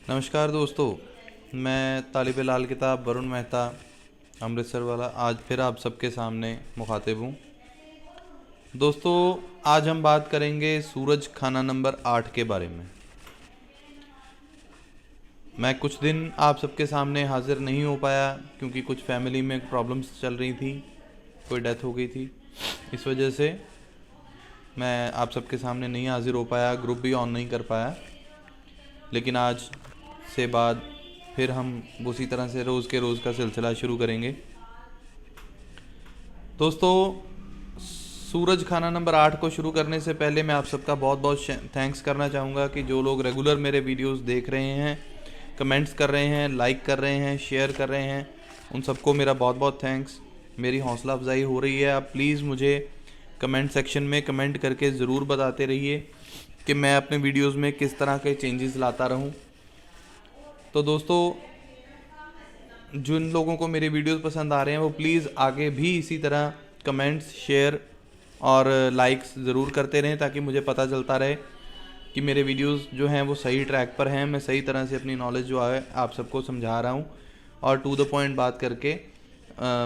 नमस्कार दोस्तों, मैं तालिब लाल किताब वरुण मेहता अमृतसर वाला आज फिर आप सबके सामने मुखातिब हूँ। दोस्तों, आज हम बात करेंगे सूरज खाना नंबर 8 के बारे में। मैं कुछ दिन आप सबके सामने हाजिर नहीं हो पाया क्योंकि कुछ फैमिली में प्रॉब्लम्स चल रही थी, कोई डेथ हो गई थी। इस वजह से मैं आप सबके सामने नहीं हाजिर हो पाया, ग्रुप भी ऑन नहीं कर पाया। लेकिन आज से बाद फिर हम उसी तरह से रोज़ के रोज़ का सिलसिला शुरू करेंगे। दोस्तों, सूरज खाना नंबर 8 को शुरू करने से पहले मैं आप सबका बहुत बहुत थैंक्स करना चाहूँगा कि जो लोग रेगुलर मेरे वीडियोस देख रहे हैं, कमेंट्स कर रहे हैं, लाइक कर रहे हैं, शेयर कर रहे हैं, उन सबको मेरा बहुत बहुत थैंक्स। मेरी हौसला अफजाई हो रही है। आप प्लीज़ मुझे कमेंट सेक्शन में कमेंट करके ज़रूर बताते रहिए कि मैं अपने वीडियोस में किस तरह के चेंजेस लाता रहूं। तो दोस्तों, जिन लोगों को मेरे वीडियोस पसंद आ रहे हैं वो प्लीज़ आगे भी इसी तरह कमेंट्स, शेयर और लाइक्स ज़रूर करते रहें ताकि मुझे पता चलता रहे कि मेरे वीडियोस जो हैं वो सही ट्रैक पर हैं। मैं सही तरह से अपनी नॉलेज जो है आप सबको समझा रहा हूँ और टू द पॉइंट बात करके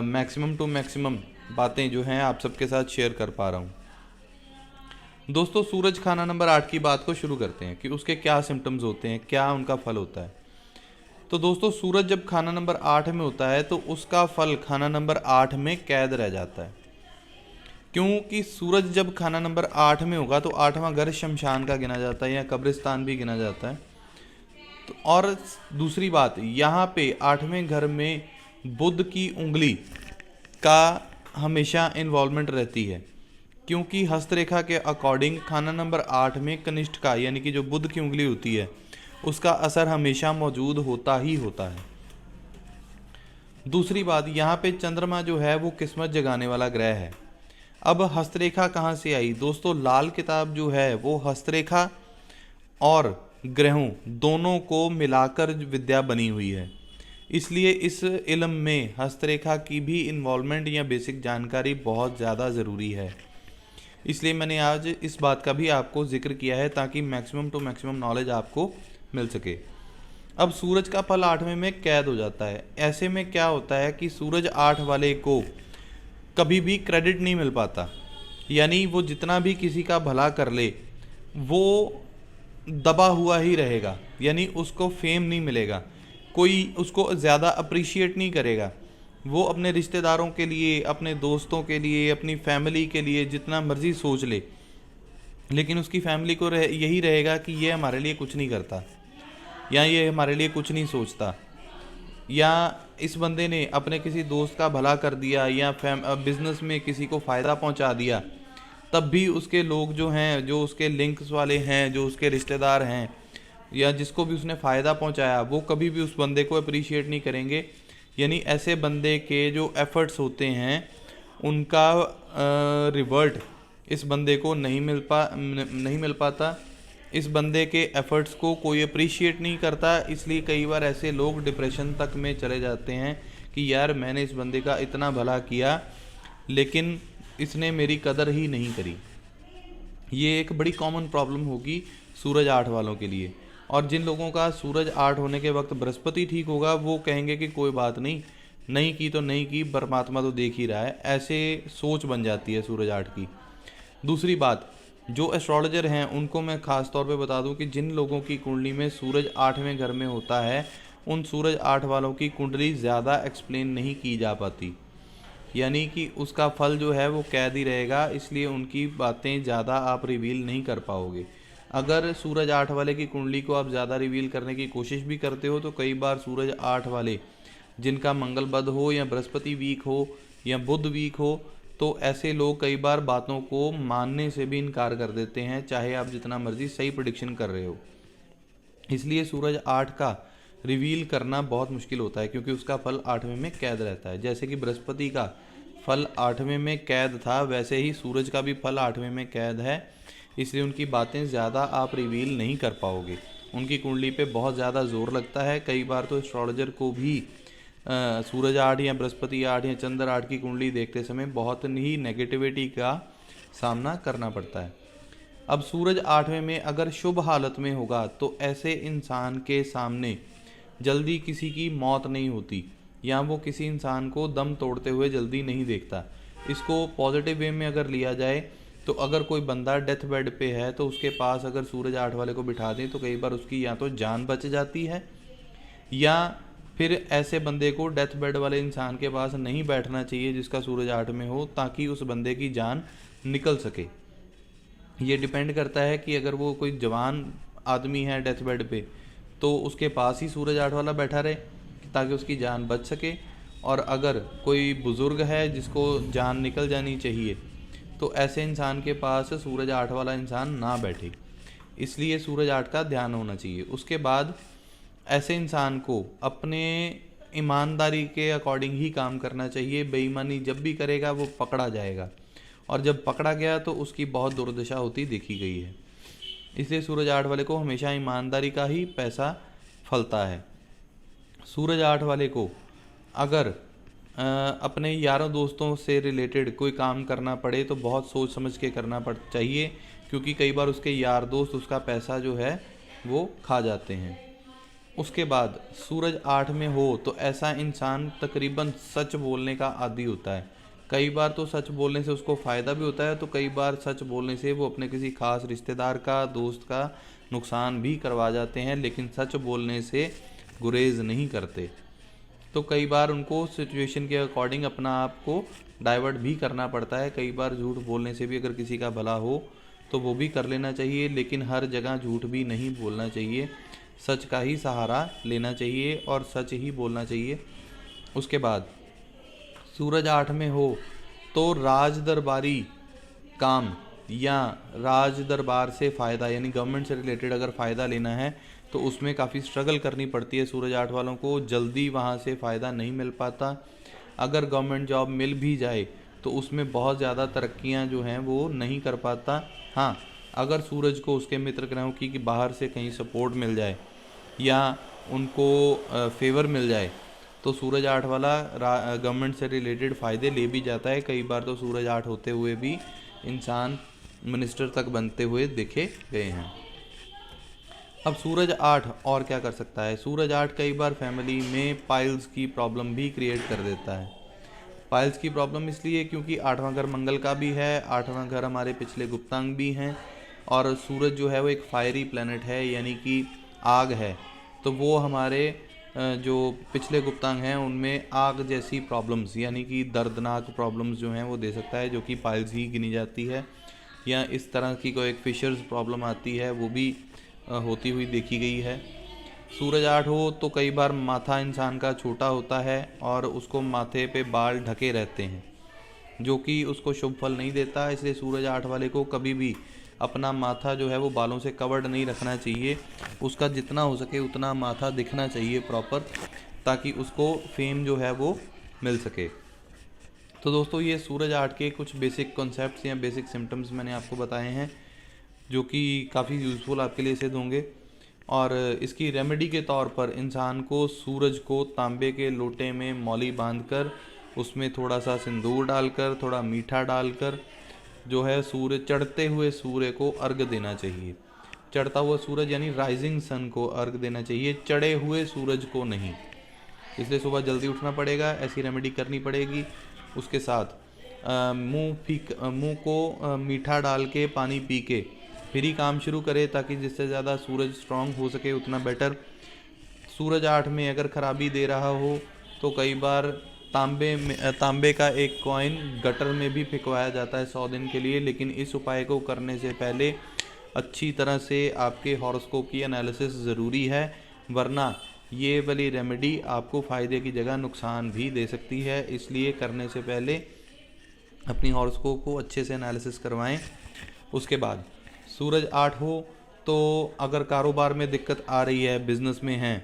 मैक्सिमम टू मैक्सिमम बातें जो हैं आप सबके साथ शेयर कर पा रहा हूँ। दोस्तों, सूरज खाना नंबर 8 की बात को शुरू करते हैं कि उसके क्या सिम्टम्स होते हैं, क्या उनका फल होता है। तो दोस्तों, सूरज जब खाना नंबर 8 में होता है तो उसका फल खाना नंबर 8 में कैद रह जाता है। क्योंकि सूरज जब खाना नंबर 8 में होगा तो 8वां घर शमशान का गिना जाता है या कब्रिस्तान भी गिना जाता है। तो और दूसरी बात, यहाँ पे 8वें घर में बुध की उंगली का हमेशा इन्वॉल्वमेंट रहती है, क्योंकि हस्तरेखा के अकॉर्डिंग खाना नंबर 8 में कनिष्ठ का यानी कि जो बुध की उंगली होती है उसका असर हमेशा मौजूद होता ही होता है। दूसरी बात, यहाँ पे चंद्रमा जो है वो किस्मत जगाने वाला ग्रह है। अब हस्तरेखा कहाँ से आई? दोस्तों, लाल किताब जो है वो हस्तरेखा और ग्रहों दोनों को मिलाकर विद्या बनी हुई है। इसलिए इस इल्म में हस्तरेखा की भी इन्वॉल्वमेंट या बेसिक जानकारी बहुत ज़्यादा ज़रूरी है। इसलिए मैंने आज इस बात का भी आपको जिक्र किया है ताकि मैक्सिमम टू मैक्सिमम नॉलेज आपको मिल सके। अब सूरज का फल 8वें में कैद हो जाता है। ऐसे में क्या होता है कि सूरज 8 वाले को कभी भी क्रेडिट नहीं मिल पाता, यानी वो जितना भी किसी का भला कर ले वो दबा हुआ ही रहेगा, यानी उसको फेम नहीं मिलेगा, कोई उसको ज़्यादा अप्रिशिएट नहीं करेगा। वो अपने रिश्तेदारों के लिए, अपने दोस्तों के लिए, अपनी फैमिली के लिए जितना मर्जी सोच ले, लेकिन उसकी फैमिली को यही रहेगा कि ये हमारे लिए कुछ नहीं करता या ये हमारे लिए कुछ नहीं सोचता, या इस बंदे ने अपने किसी दोस्त का भला कर दिया या बिजनेस में किसी को फ़ायदा पहुंचा दिया, तब भी उसके लोग जो हैं, जो उसके लिंक्स वाले हैं, जो उसके रिश्तेदार हैं या जिसको भी उसने फ़ायदा पहुंचाया, वो कभी भी उस बंदे को अप्रिशिएट नहीं करेंगे। यानी ऐसे बंदे के जो एफ़र्ट्स होते हैं उनका रिवर्ट इस बंदे को नहीं मिल पाता। इस बंदे के एफ़र्ट्स को कोई अप्रिशिएट नहीं करता। इसलिए कई बार ऐसे लोग डिप्रेशन तक में चले जाते हैं कि यार मैंने इस बंदे का इतना भला किया लेकिन इसने मेरी कदर ही नहीं करी। ये एक बड़ी कॉमन प्रॉब्लम होगी सूरज 8 वालों के लिए। और जिन लोगों का सूरज 8 होने के वक्त बृहस्पति ठीक होगा वो कहेंगे कि कोई बात नहीं, नहीं की तो नहीं की, परमात्मा तो देख ही रहा है। ऐसे सोच बन जाती है सूरज 8 की। दूसरी बात, जो एस्ट्रोलॉजर हैं उनको मैं ख़ास तौर पे बता दूं कि जिन लोगों की कुंडली में सूरज 8वें घर में होता है उन सूरज 8 वालों की कुंडली ज़्यादा एक्सप्लेन नहीं की जा पाती, यानी कि उसका फल जो है वो कैद ही रहेगा। इसलिए उनकी बातें ज़्यादा आप रिवील नहीं कर पाओगे। अगर सूरज 8 वाले की कुंडली को आप ज़्यादा रिवील करने की कोशिश भी करते हो तो कई बार सूरज 8 वाले जिनका मंगल बद हो या बृहस्पति वीक हो या बुध वीक हो, तो ऐसे लोग कई बार बातों को मानने से भी इनकार कर देते हैं, चाहे आप जितना मर्जी सही प्रेडिक्शन कर रहे हो। इसलिए सूरज 8 का रिवील करना बहुत मुश्किल होता है क्योंकि उसका फल 8वें में कैद रहता है। जैसे कि बृहस्पति का फल 8वें में कैद था, वैसे ही सूरज का भी फल 8वें में कैद है। इसलिए उनकी बातें ज़्यादा आप रिवील नहीं कर पाओगे। उनकी कुंडली पे बहुत ज़्यादा जोर लगता है। कई बार तो एस्ट्रोलॉजर को भी सूरज 8 या बृहस्पति 8 या चंद्र 8 की कुंडली देखते समय बहुत ही नेगेटिविटी का सामना करना पड़ता है। अब सूरज 8वें में अगर शुभ हालत में होगा तो ऐसे इंसान के सामने जल्दी किसी की मौत नहीं होती, या वो किसी इंसान को दम तोड़ते हुए जल्दी नहीं देखता। इसको पॉजिटिव वे में अगर लिया जाए तो अगर कोई बंदा डेथ बेड पे है तो उसके पास अगर सूरज 8 वाले को बिठा दें तो कई बार उसकी या तो जान बच जाती है, या फिर ऐसे बंदे को डेथ बेड वाले इंसान के पास नहीं बैठना चाहिए जिसका सूरज 8 में हो, ताकि उस बंदे की जान निकल सके। ये डिपेंड करता है कि अगर वो कोई जवान आदमी है डेथ बेड पे तो उसके पास ही सूरज 8 वाला बैठा रहे ताकि उसकी जान बच सके, और अगर कोई बुज़ुर्ग है जिसको जान निकल जानी चाहिए तो ऐसे इंसान के पास सूरज 8 वाला इंसान ना बैठे। इसलिए सूरज 8 का ध्यान होना चाहिए। उसके बाद ऐसे इंसान को अपने ईमानदारी के अकॉर्डिंग ही काम करना चाहिए। बेईमानी जब भी करेगा वो पकड़ा जाएगा, और जब पकड़ा गया तो उसकी बहुत दुर्दशा होती देखी गई है। इसलिए सूरज 8 वाले को हमेशा ईमानदारी का ही पैसा फलता है। सूरज 8 वाले को अगर अपने यारों दोस्तों से रिलेटेड कोई काम करना पड़े तो बहुत सोच समझ के करना चाहिए, क्योंकि कई बार उसके यार दोस्त उसका पैसा जो है वो खा जाते हैं। उसके बाद सूरज 8 में हो तो ऐसा इंसान तकरीबन सच बोलने का आदी होता है। कई बार तो सच बोलने से उसको फ़ायदा भी होता है, तो कई बार सच बोलने से वो अपने किसी खास रिश्तेदार का, दोस्त का नुकसान भी करवा जाते हैं, लेकिन सच बोलने से गुरेज नहीं करते। तो कई बार उनको सिचुएशन के अकॉर्डिंग अपना आप को डाइवर्ट भी करना पड़ता है। कई बार झूठ बोलने से भी अगर किसी का भला हो तो वो भी कर लेना चाहिए, लेकिन हर जगह झूठ भी नहीं बोलना चाहिए। सच का ही सहारा लेना चाहिए और सच ही बोलना चाहिए। उसके बाद सूरज 8 में हो तो राज दरबारी काम या राज दरबार से फ़ायदा, यानी गवर्नमेंट से रिलेटेड अगर फ़ायदा लेना है तो उसमें काफ़ी स्ट्रगल करनी पड़ती है। सूरज 8 वालों को जल्दी वहाँ से फ़ायदा नहीं मिल पाता। अगर गवर्नमेंट जॉब मिल भी जाए तो उसमें बहुत ज़्यादा तरक्कियाँ जो हैं वो नहीं कर पाता। हाँ, अगर सूरज को उसके मित्र ग्रहों की बाहर से कहीं सपोर्ट मिल जाए या उनको फेवर मिल जाए तो सूरज 8 वाला गवर्नमेंट से रिलेटेड फ़ायदे ले भी जाता है। कई बार तो सूरज 8 होते हुए भी इंसान मिनिस्टर तक बनते हुए देखे गए हैं। अब सूरज 8 और क्या कर सकता है? सूरज 8 कई बार फैमिली में पाइल्स की प्रॉब्लम भी क्रिएट कर देता है। पाइल्स की प्रॉब्लम इसलिए क्योंकि 8वां घर मंगल का भी है, 8वां घर हमारे पिछले गुप्तांग भी हैं, और सूरज जो है वो एक फायरी प्लैनेट है, यानी कि आग है। तो वो हमारे जो पिछले गुप्तांग हैं उनमें आग जैसी प्रॉब्लम्स, यानी कि दर्दनाक प्रॉब्लम्स जो हैं वो दे सकता है, जो कि पाइल्स ही गिनी जाती है। या इस तरह की कोई एक फिशर्स प्रॉब्लम आती है, वो भी होती हुई देखी गई है। सूरज 8 हो तो कई बार माथा इंसान का छोटा होता है और उसको माथे पे बाल ढके रहते हैं, जो कि उसको शुभ फल नहीं देता। इसलिए सूरज 8 वाले को कभी भी अपना माथा जो है वो बालों से कवर्ड नहीं रखना चाहिए। उसका जितना हो सके उतना माथा दिखना चाहिए प्रॉपर, ताकि उसको फेम जो है वो मिल सके। तो दोस्तों, ये सूरज 8 के कुछ बेसिक कॉन्सेप्ट्स या बेसिक सिम्टम्स मैंने आपको बताए हैं, जो कि काफ़ी यूज़फुल आपके लिए सिद्ध होंगे। और इसकी रेमेडी के तौर पर इंसान को सूरज को तांबे के लोटे में मौली बांधकर उसमें थोड़ा सा सिंदूर डालकर, थोड़ा मीठा डालकर जो है सूर्य, चढ़ते हुए सूर्य को अर्घ देना चाहिए। चढ़ता हुआ सूरज यानी राइजिंग सन को अर्घ देना चाहिए, चढ़े हुए सूरज को नहीं। इसलिए सुबह जल्दी उठना पड़ेगा, ऐसी रेमेडी करनी पड़ेगी। उसके साथ मुंह को मीठा डाल के पानी पी के फिर ही काम शुरू करे, ताकि जिससे ज़्यादा सूरज स्ट्रांग हो सके उतना बेटर। सूरज 8 में अगर खराबी दे रहा हो तो कई बार तांबे का एक कॉइन गटर में भी फेंकवाया जाता है 100 दिन के लिए। लेकिन इस उपाय को करने से पहले अच्छी तरह से आपके हॉरोस्कोप की एनालिसिस ज़रूरी है, वरना ये वाली रेमेडी आपको फ़ायदे की जगह नुकसान भी दे सकती है। इसलिए करने से पहले अपनी हॉरोस्कोप को अच्छे से एनालिसिस करवाएं। उसके बाद सूरज 8 हो तो अगर कारोबार में दिक्कत आ रही है, बिज़नेस में हैं,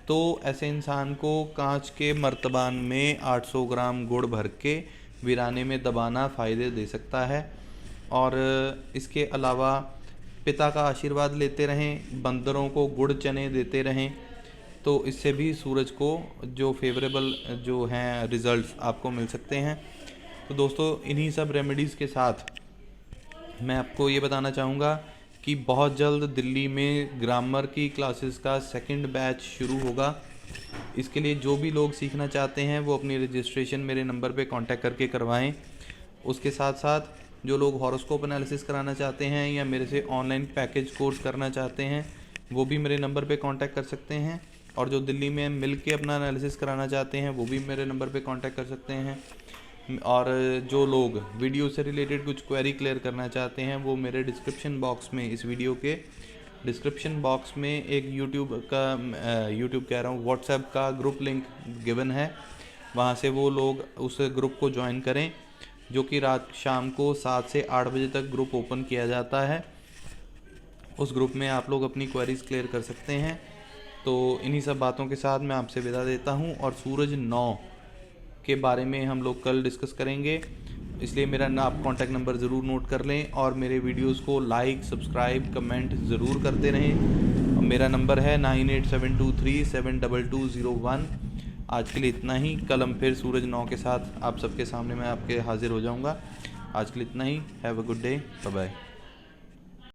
तो ऐसे इंसान को कांच के मर्तबान में 800 ग्राम गुड़ भर के वीराने में दबाना फ़ायदे दे सकता है। और इसके अलावा पिता का आशीर्वाद लेते रहें, बंदरों को गुड़ चने देते रहें, तो इससे भी सूरज को जो फेवरेबल जो हैं रिज़ल्ट्स आपको मिल सकते हैं। तो दोस्तों, इन्हीं सब रेमेडीज़ के साथ मैं आपको ये बताना चाहूँगा कि बहुत जल्द दिल्ली में ग्रामर की क्लासेस का सेकंड बैच शुरू होगा। इसके लिए जो भी लोग सीखना चाहते हैं वो अपनी रजिस्ट्रेशन मेरे नंबर पे कांटेक्ट करके करवाएं। उसके साथ साथ जो लोग हॉरोस्कोप एनालिसिस कराना चाहते हैं या मेरे से ऑनलाइन पैकेज कोर्स करना चाहते हैं वो भी मेरे नंबर पे कांटेक्ट कर सकते हैं। और जो दिल्ली में मिल के अपना एनालिसिस कराना चाहते हैं वो भी मेरे नंबर पे कांटेक्ट कर सकते हैं। और जो लोग वीडियो से रिलेटेड कुछ क्वेरी क्लियर करना चाहते हैं वो मेरे डिस्क्रिप्शन बॉक्स में, इस वीडियो के डिस्क्रिप्शन बॉक्स में एक यूट्यूब कह रहा हूँ, व्हाट्सएप का ग्रुप लिंक गिवन है। वहाँ से वो लोग उस ग्रुप को ज्वाइन करें, जो कि रात शाम को 7 से 8 बजे तक ग्रुप ओपन किया जाता है। उस ग्रुप में आप लोग अपनी क्वेरीज क्लियर कर सकते हैं। तो इन्हीं सब बातों के साथ मैं आपसे विदा देता हूँ और सूरज 9 के बारे में हम लोग कल डिस्कस करेंगे। इसलिए मेरा आप कॉन्टैक्ट नंबर ज़रूर नोट कर लें और मेरे वीडियोस को लाइक, सब्सक्राइब, कमेंट ज़रूर करते रहें। मेरा नंबर है 9872372201। आज के लिए इतना ही। कल हम फिर सूरज 9 के साथ आप सबके सामने मैं आपके हाजिर हो जाऊंगा। आज के लिए इतना ही। Have a good day. Bye bye.